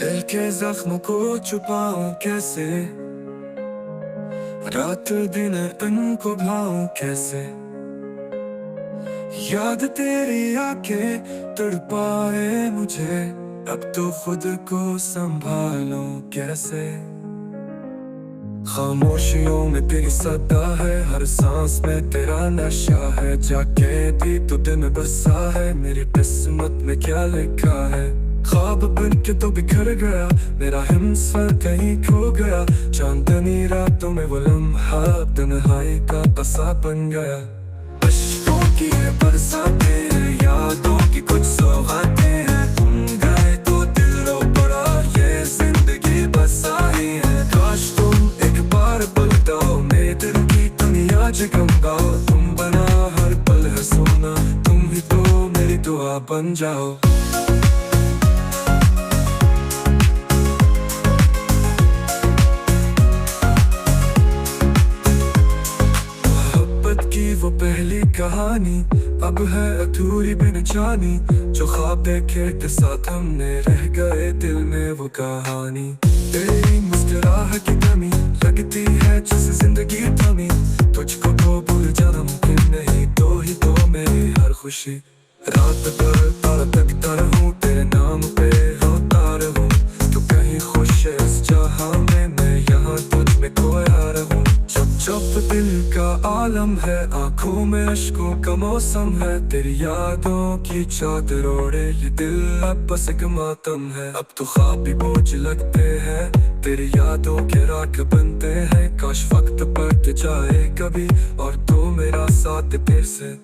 दिल के जख्म को छुपाऊं कैसे, रात दिन इनको भाऊं कैसे। याद तेरी आके तड़पाए मुझे, अब तो खुद को संभालूं कैसे। खामोशियों में तेरी सदा है, हर सांस में तेरा नशा है। जाके भी तो दिन बसा है, मेरी किस्मत में क्या लिखा है। ख्वाब बन के तो बिखर गया, मेरा हिम्सफर कहीं खो गया। चांदनी रातों में वो लम्हा तन्हाई का कसा बन गया। अश्कों की ये बरसातें हैं, यादों की कुछ सौगातें हैं। तुम गए तो दिल रो पड़ा, ये जिंदगी बस आई है। काश तुम एक बार पलटाओ, मेरे दिल की दुनिया जगमगाओ। तुम बना हर पल है सोना, तुम ही तो मेरी दुआ बन जाओ। वो पहली कहानी अब है अधूरी बिन जानी। जो ख्वाब देखे थे साथ हमने, रह गए दिल में वो कहानी। तेरी मुस्कुराहट की कमी लगती है जैसे जिंदगी थमी। तुझको तो भूल जाना मुमकिन नहीं, तो ही तो मेरी हर खुशी। रात भर तारा तकता रहूं, तेरे नाम पे रोता रहूं। तू कहीं खुश है इस जहां में, मैं यहाँ तुझ में खोया रहूं। जब दिल का आलम है, आंखों में अश्कों का मौसम है। तेरी यादों की चादर ओढ़े ये दिल अब बस एक मातम है। अब तो ख्वाब भी बोझ लगते हैं, तेरी यादों के राख बनते हैं। काश वक्त पलट जाए कभी और तो मेरा साथ फिर से।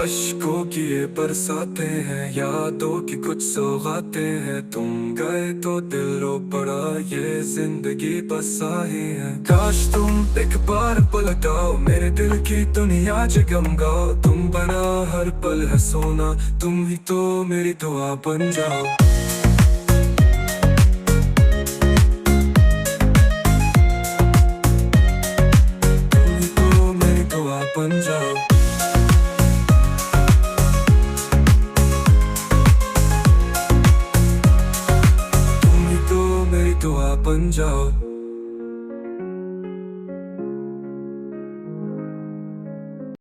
अश्कों की ये बरसातें हैं, यादों की कुछ सौगातें हैं। तुम गए तो दिल रो पड़ा, ये जिंदगी बस आई है। काश तुम एक बार पलटाओ, मेरे दिल की दुनिया जगमगाओ। तुम बना हर पल है सोना, तुम ही तो मेरी दुआ बन जाओ। तुम ही तो मेरी दुआ बन जाओ।